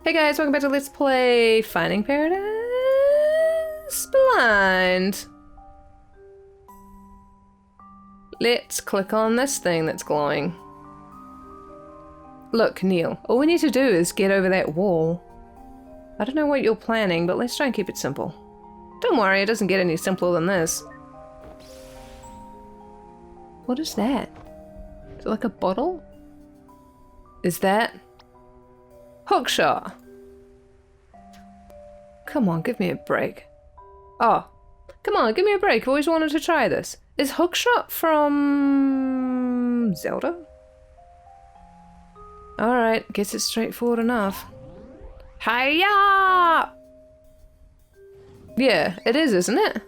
Hey guys, welcome back to Let's Play Finding Paradise Blind. Let's click on this thing that's glowing. Look, Neil, all we need to do is get over that wall. I don't know what you're planning, but let's try and keep it simple. Don't worry, it doesn't get any simpler than this. What is that? Is it like a bottle? Is that... Hookshot! Come on, give me a break. Oh, come on, give me a break. I've always wanted to try this. Is Hookshot from... Zelda? Alright, guess it's straightforward enough. Hiya! Yeah, it is, isn't it?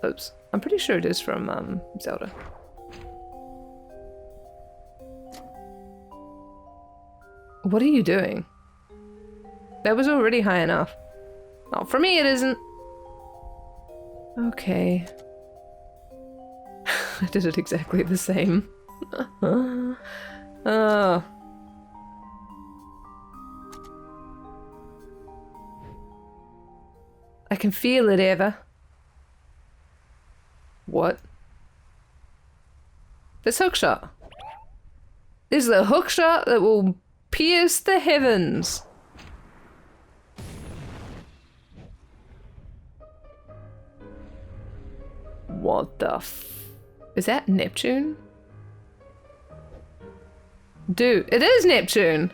Oops. I'm pretty sure it is from Zelda. What are you doing? That was already high enough. Oh, for me it isn't. Okay. I did it exactly the same. Oh. I can feel it, Eva. What? This hookshot. This is the hookshot that will pierce the heavens. What the is that Neptune? Dude, it is Neptune!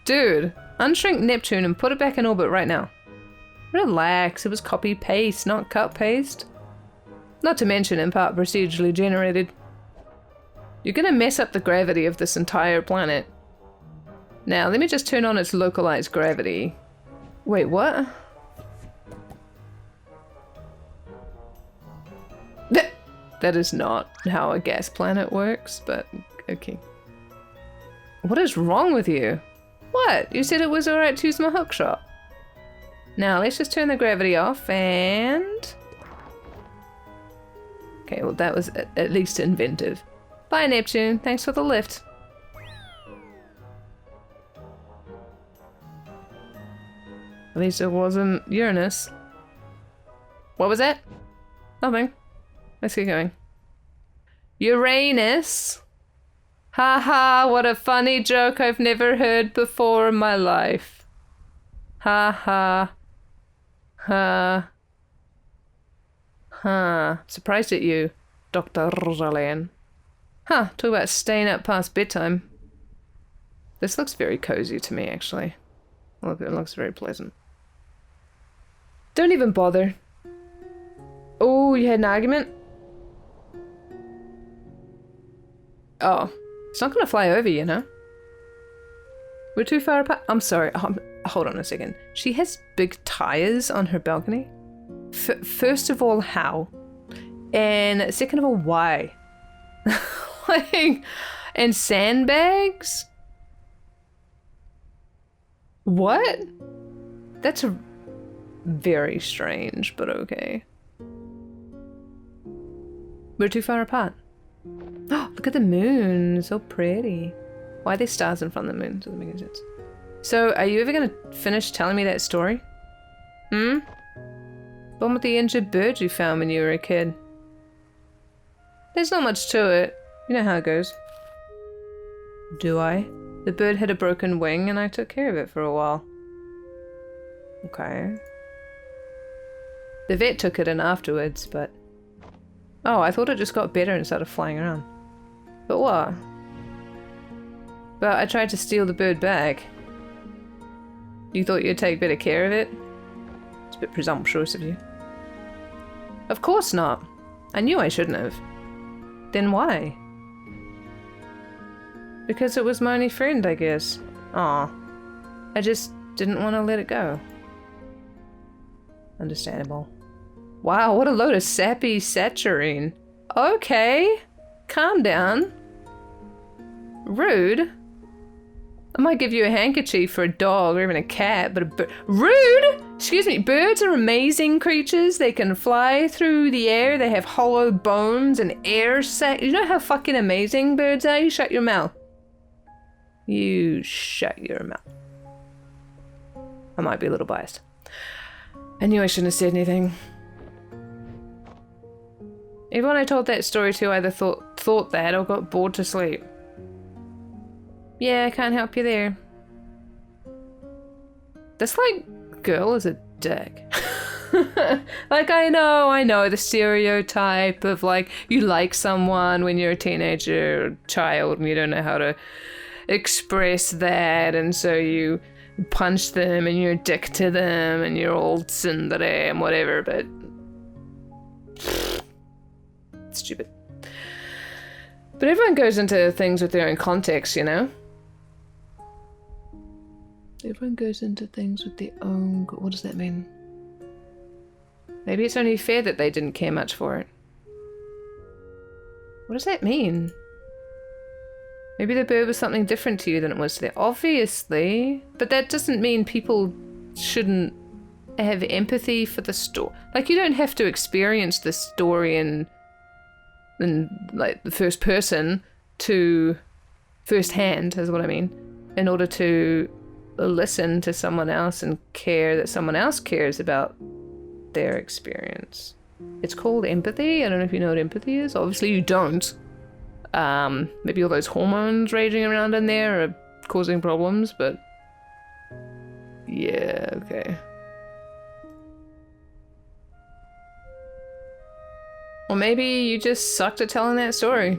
Dude, unshrink Neptune and put it back in orbit right now. Relax, it was copy-paste, not cut-paste. Not to mention in part procedurally generated. You're gonna mess up the gravity of this entire planet. Now, let me just turn on its localized gravity. Wait, what? That is not how a gas planet works, but okay. What is wrong with you? What? You said it was alright to use my hookshot. Now, let's just turn the gravity off and... Okay, well that was at least inventive. Bye, Neptune. Thanks for the lift. At least it wasn't Uranus. What was that? Nothing. Let's get going. Uranus? Haha, what a funny joke I've never heard before in my life. Ha ha. Ha. Huh. Surprised at you, Dr. Rosalian. Huh, talk about staying up past bedtime. This looks very cozy to me, actually. Look, it looks very pleasant. Don't even bother. Oh, you had an argument? Oh, it's not gonna fly over, you know? We're too far apart. I'm sorry. Hold on a second. She has big tires on her balcony. First of all, how? And second of all, why? Like, and sandbags? What? That's very strange, but okay. We're too far apart. Oh, look at the moon. It's so pretty. Why are there stars in front of the moon? Doesn't make any sense. So, are you ever going to finish telling me that story? Hmm? The one with the injured bird you found when you were a kid. There's not much to it. You know how it goes. Do I? The bird had a broken wing and I took care of it for a while. Okay. The vet took it in afterwards, but... Oh, I thought it just got better and started flying around. But what? But I tried to steal the bird back. You thought you'd take better care of it? It's a bit presumptuous of you. Of course not. I knew I shouldn't have. Then why? Because it was my only friend, I guess. Aw. I just didn't want to let it go. Understandable. Wow, what a load of sappy saturine. Okay. Calm down. Rude. I might give you a handkerchief for a dog or even a cat, but a bird. Rude! Excuse me, birds are amazing creatures. They can fly through the air. They have hollow bones and air sac. You know how fucking amazing birds are? You shut your mouth. You shut your mouth. I might be a little biased. I knew I shouldn't have said anything. Everyone I told that story to either thought that or got bored to sleep. Yeah, I can't help you there. This, like, girl is a dick. Like, I know, the stereotype of, like, you like someone when you're a teenager or child and you don't know how to express that, and so you punch them and you're a dick to them and you're all tsundere and whatever, but... stupid. But everyone goes into things with their own context, you know? Everyone goes into things with their own... What does that mean? Maybe it's only fair that they didn't care much for it. What does that mean? Maybe the bird was something different to you than it was to them. Obviously. But that doesn't mean people shouldn't have empathy for the story. Like, you don't have to experience the story in like the first person to first hand, is what I mean, in order to listen to someone else and care that someone else cares about their experience. It's called empathy. I don't know if you know what empathy is. Obviously you don't. Maybe all those hormones raging around in there are causing problems, but yeah, okay. Or maybe you just sucked at telling that story.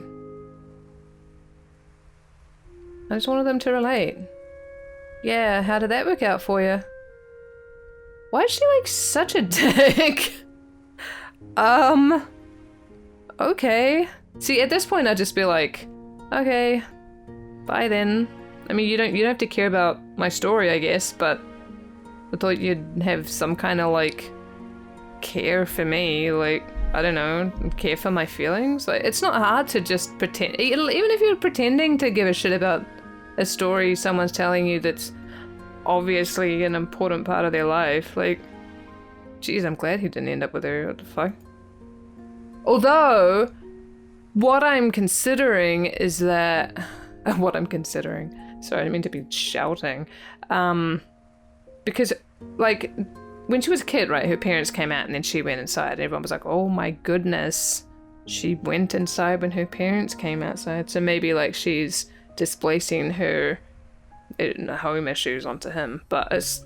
I just wanted them to relate. Yeah, how did that work out for you? Why is she like such a dick? Okay. See, at this point I'd just be like, okay, bye then. I mean, you don't have to care about my story, I guess, but I thought you'd have some kind of like care for me, like, I don't know, care for my feelings. Like, it's not hard to just pretend. Even if you're pretending to give a shit about a story someone's telling you that's obviously an important part of their life. Like, geez, I'm glad he didn't end up with her. What the fuck? Although, what I'm considering is that... what I'm considering. Sorry, I didn't mean to be shouting. Because, like... when she was a kid, right, her parents came out and then she went inside. Everyone was like, oh my goodness. She went inside when her parents came outside. So maybe, like, she's displacing her home issues onto him. But it's...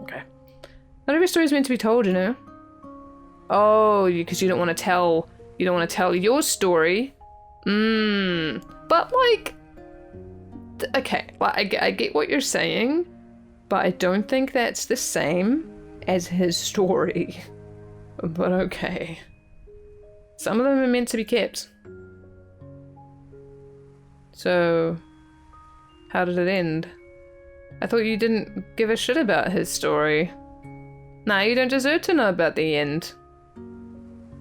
okay. Not every story's meant to be told, you know? Oh, because you don't want to tell... you don't want to tell your story. But, like... okay, well, I get what you're saying. But I don't think that's the same as his story. But okay. Some of them are meant to be kept. So, how did it end? I thought you didn't give a shit about his story. Nah, you don't deserve to know about the end.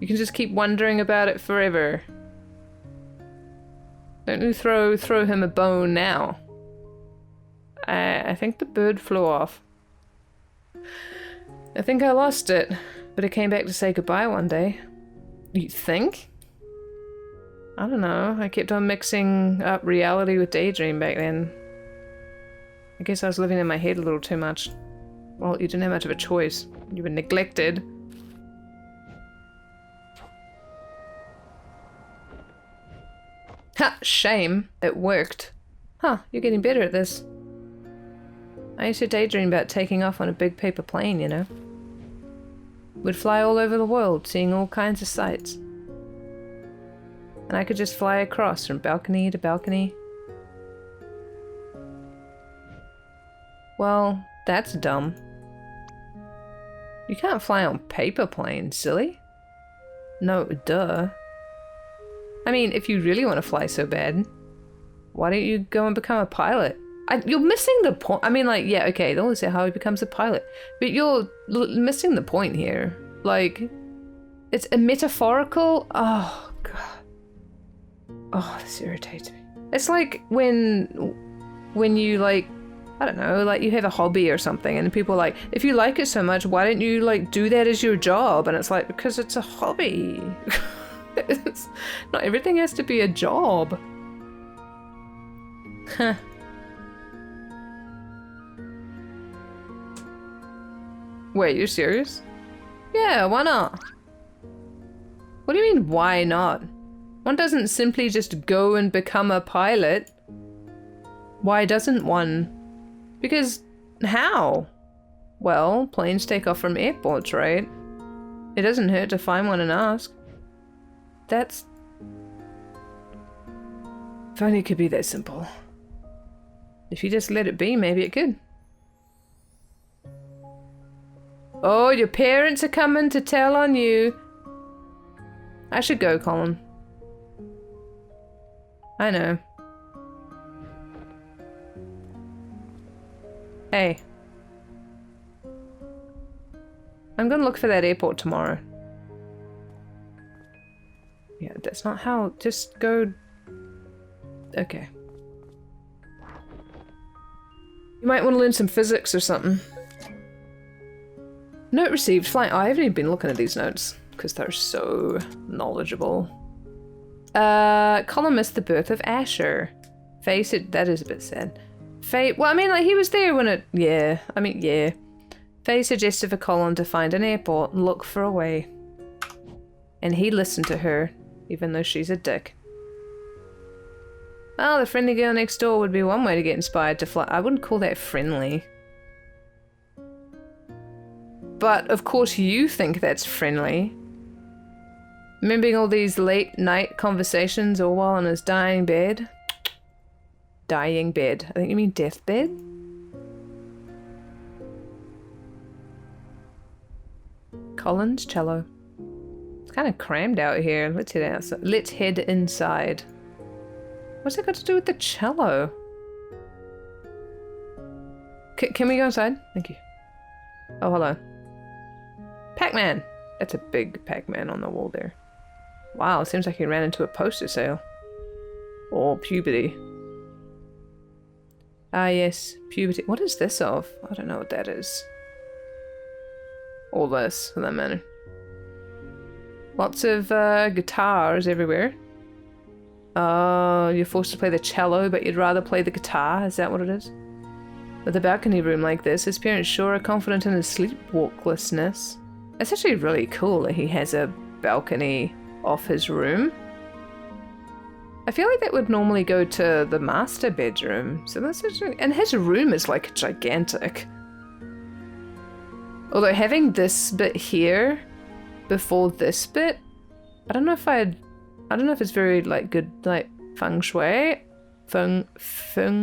You can just keep wondering about it forever. Don't you throw him a bone now. I think the bird flew off. I think I lost it, but it came back to say goodbye one day. You think? I don't know. I kept on mixing up reality with daydream back then. I guess I was living in my head a little too much. Well, you didn't have much of a choice. You were neglected. Ha! Shame. It worked. Huh, you're getting better at this. I used to daydream about taking off on a big paper plane, you know. We'd fly all over the world, seeing all kinds of sights. And I could just fly across from balcony to balcony. Well, that's dumb. You can't fly on paper planes, silly. No, duh. I mean, if you really want to fly so bad, why don't you go and become a pilot? You're missing the point. I mean, like, yeah, okay, they always say how he becomes a pilot. But you're missing the point here. Like, it's a metaphorical... oh, God. Oh, this irritates me. It's like when you, like, I don't know, like, you have a hobby or something, and people are like, if you like it so much, why don't you, like, do that as your job? And it's like, because it's a hobby. Not everything has to be a job. Huh. Wait, you're serious? Yeah, why not? What do you mean, why not? One doesn't simply just go and become a pilot. Why doesn't one? Because how? Well, planes take off from airports, right? It doesn't hurt to find one and ask. That's... If only it could be that simple. If you just let it be, maybe it could. Oh, your parents are coming to tell on you. I should go, Colin. I know. Hey. I'm gonna look for that airport tomorrow. Yeah, that's not how... Just go... Okay. You might want to learn some physics or something. Note received. Flight... Oh, I haven't even been looking at these notes, because they're so knowledgeable. Colin missed the birth of Asher. Faye said... That is a bit sad. Faye... Well, I mean, like, he was there when it... Yeah. I mean, yeah. Faye suggested for Colin to find an airport and look for a way. And he listened to her, even though she's a dick. Well, the friendly girl next door would be one way to get inspired to fly. I wouldn't call that friendly. But, of course, you think that's friendly. Remembering all these late night conversations all while on his dying bed? Dying bed. I think you mean deathbed? Colin's cello. It's kind of crammed out here. Let's head outside. Let's head inside. What's that got to do with the cello? Can we go inside? Thank you. Oh, hello. Pac-Man! That's a big Pac-Man on the wall there. Wow, it seems like he ran into a poster sale. Or puberty. Ah, yes. Puberty. What is this of? I don't know what that is. All this, for that matter. Lots of guitars everywhere. Oh, you're forced to play the cello, but you'd rather play the guitar? Is that what it is? With a balcony room like this, his parents sure are confident in his sleepwalklessness. It's actually really cool that he has a balcony off his room. I feel like that would normally go to the master bedroom. So that's actually... And his room is like gigantic. Although having this bit here before this bit, I don't know if it's very like good like feng shui. Feng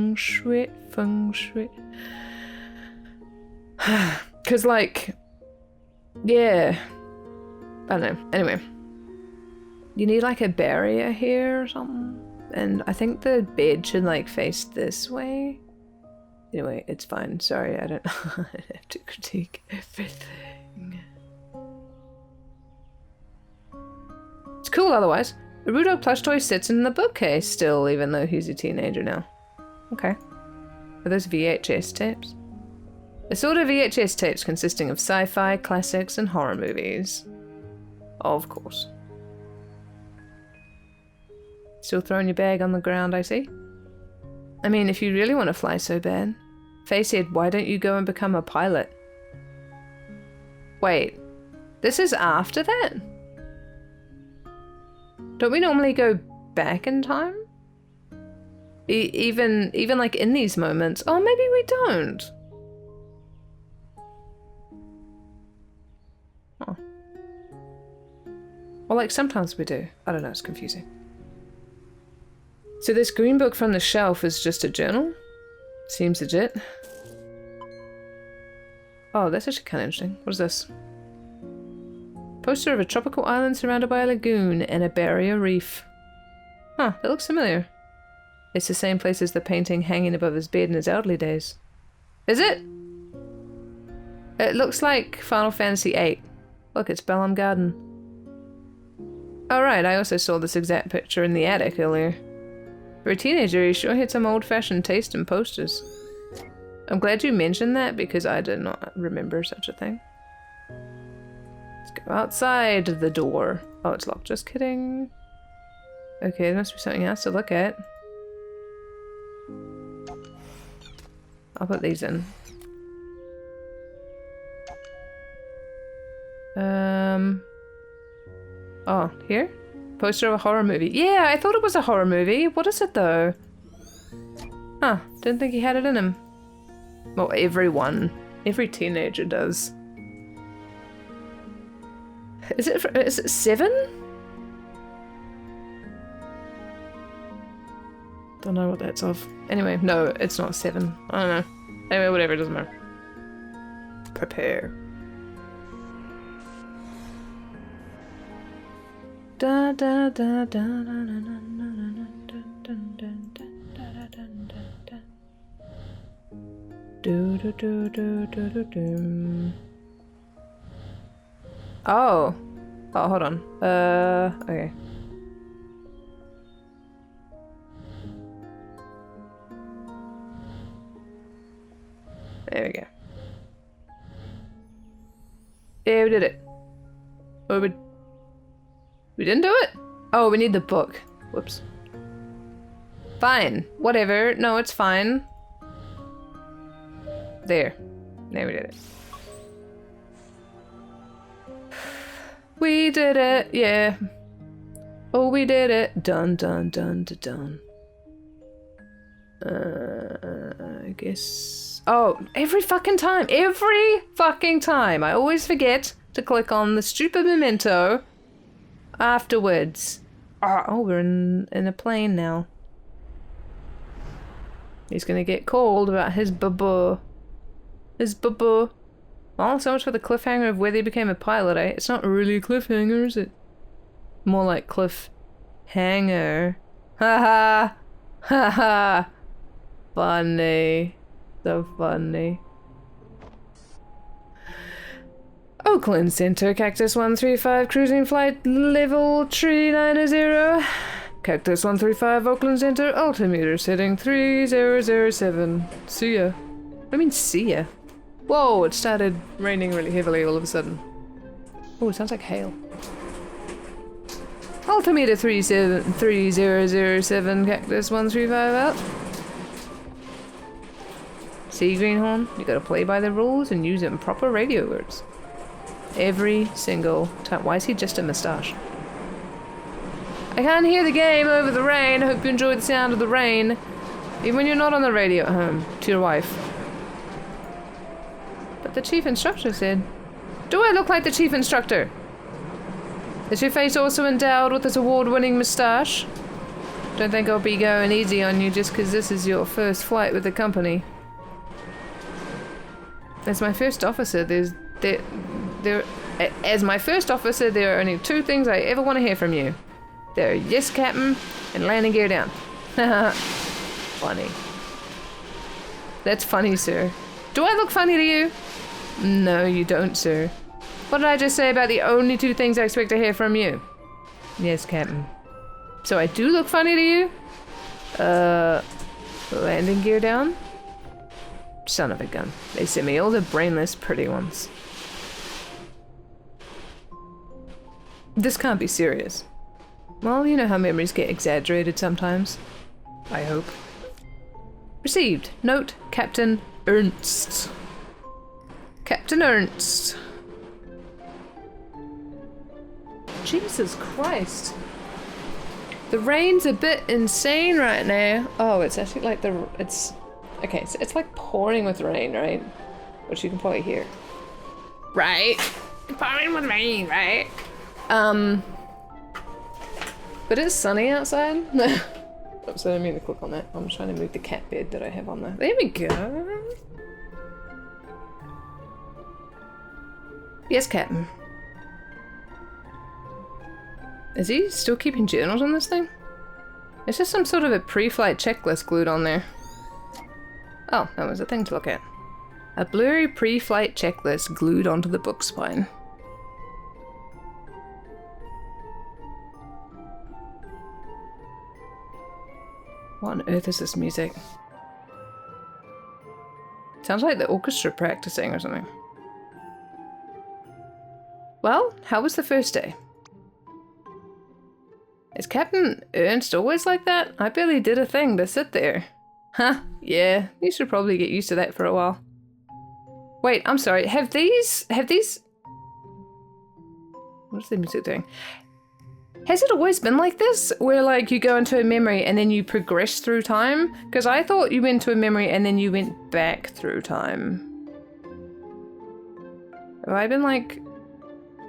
shui. Cause like, yeah, I don't know. Anyway, you need like a barrier here or something. And I think the bed should like face this way. Anyway, it's fine. Sorry, I don't have to critique everything. It's cool otherwise. A Rudolph plush toy sits in the bookcase still, even though he's a teenager now. Okay. Are those VHS tapes? Assorted VHS tapes consisting of sci-fi, classics, and horror movies. Of course. Still throwing your bag on the ground, I see. I mean, if you really want to fly so bad. Faye said, why don't you go and become a pilot? Wait, this is after that? Don't we normally go back in time? Even like in these moments? Oh, maybe we don't. Oh. Well, like sometimes we do. I don't know, it's confusing. So this green book from the shelf is just a journal? Seems legit. Oh, that's actually kind of interesting. What is this? Poster of a tropical island surrounded by a lagoon and a barrier reef. Huh, that looks familiar. It's the same place as the painting hanging above his bed in his elderly days. Is it? It looks like Final Fantasy VIII. Look, it's Bellum Garden. Oh right, I also saw this exact picture in the attic earlier. For a teenager, he sure had some old-fashioned taste in posters. I'm glad you mentioned that because I did not remember such a thing. Let's go outside the door. Oh, it's locked. Just kidding. Okay, there must be something else to look at. I'll put these in. Oh, here? Poster of a horror movie. Yeah, I thought it was a horror movie. What is it though? Huh, didn't think he had it in him. Well, everyone. Every teenager does. Is it 7? Don't know what that's of. Anyway, no, it's not 7. I don't know. Anyway, whatever, it doesn't matter. Prepare. Da da da da da da da. Do do do do do do do. Oh. Oh, hold on. Okay. There we go. Yeah, we did it. Oh, we didn't do it? Oh, we need the book. Whoops. Fine. Whatever. No, it's fine. There. There, we did it. We did it. Yeah. Oh, we did it. Dun, dun, dun, dun, dun. I guess... Oh, every fucking time. Every fucking time. I always forget to click on the stupid memento afterwards. Oh, we're in a plane now. He's gonna get called about his bubba. His bubba. Well, so much for the cliffhanger of where they became a pilot, eh? It's not really a cliffhanger, is it? More like cliffhanger. Ha ha! Ha ha! Funny. So funny. Oakland Center, Cactus 135, cruising flight level 390. Cactus 135, Oakland Center, altimeter setting 3007. See ya. What do you mean, see ya? Whoa, it started raining really heavily all of a sudden. Oh, it sounds like hail. Altimeter 3007, Cactus 135 out. See, Greenhorn? You gotta play by the rules and use them proper radio words. Every single time. Why is he just a moustache? I can't hear the game over the rain. I hope you enjoy the sound of the rain. Even when you're not on the radio at home. To your wife. But the chief instructor said... Do I look like the chief instructor? Is your face also endowed with this award-winning moustache? Don't think I'll be going easy on you just because this is your first flight with the company. As my first officer, as my first officer, there are only 2 things I ever want to hear from you. They're yes, Captain, and landing gear down. Funny. That's funny, sir. Do I look funny to you? No, you don't, sir. What did I just say about the only 2 things I expect to hear from you? Yes, Captain. So I do look funny to you? Landing gear down? Son of a gun. They sent me all the brainless pretty ones. This can't be serious. Well, you know how memories get exaggerated sometimes. I hope. Received. Note, Captain Ernst. Captain Ernst. Jesus Christ. The rain's a bit insane right now. Oh, it's actually like okay, so it's like pouring with rain, right? Which you can probably hear. Right? Pouring with rain, right? But it's sunny outside. Oops, I didn't mean to click on that. I'm trying to move the cat bed that I have on there. There we go. Yes, Captain. Is he still keeping journals on this thing? It's just some sort of a pre-flight checklist glued on there. Oh, that was a thing to look at. A blurry pre-flight checklist glued onto the book spine. What on earth is this music? Sounds like the orchestra practicing or something. Well, how was the first day? Is Captain Ernst always like that? I barely did a thing to sit there. Huh, yeah, you should probably get used to that for a while. Wait, I'm sorry, have these... What's the music doing? Has it always been like this? Where like you go into a memory and then you progress through time? Because I thought you went to a memory and then you went back through time. Have I been like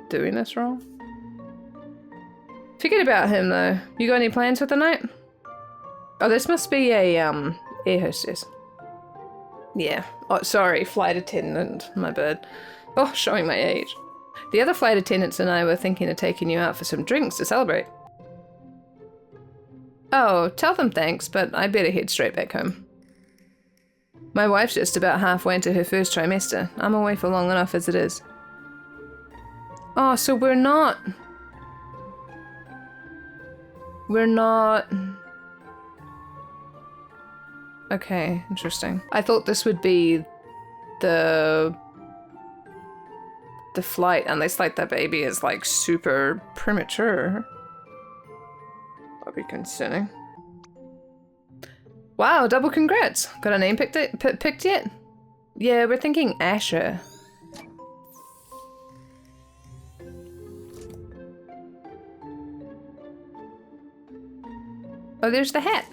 doing this wrong? Forget about him though. You got any plans for the night? Oh, this must be a air hostess. Yeah. Oh, sorry, flight attendant. My bad. Oh, showing my age. The other flight attendants and I were thinking of taking you out for some drinks to celebrate. Oh, tell them thanks, but I'd better head straight back home. My wife's just about halfway into her first trimester. I'm away for long enough as it is. Oh, so we're not... Okay, interesting. I thought this would be the flight, unless like the baby is like super premature. That'd be concerning. Wow, double congrats! Got a name picked yet? Yeah, we're thinking Asher. Oh, there's the hat.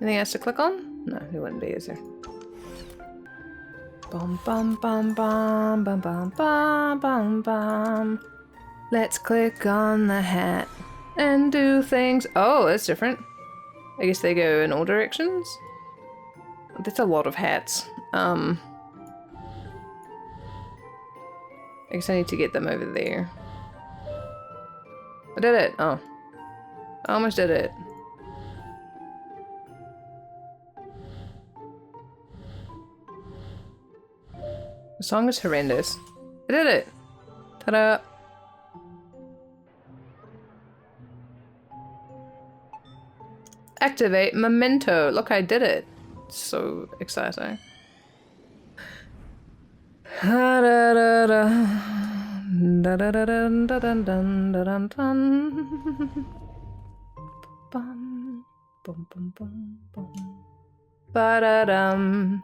Anything else to click on? No, there wouldn't be, is there? Bum bum bum bum bum bum bum bum bum. Let's click on the hat and do things. Oh, that's different. I guess they go in all directions. That's a lot of hats. I guess I need to get them over there. I did it. Oh. I almost did it. The song is horrendous. I did it! Ta-da! Activate memento. Look, I did it. So exciting. Bum bum bum bum. Ba-da-dum.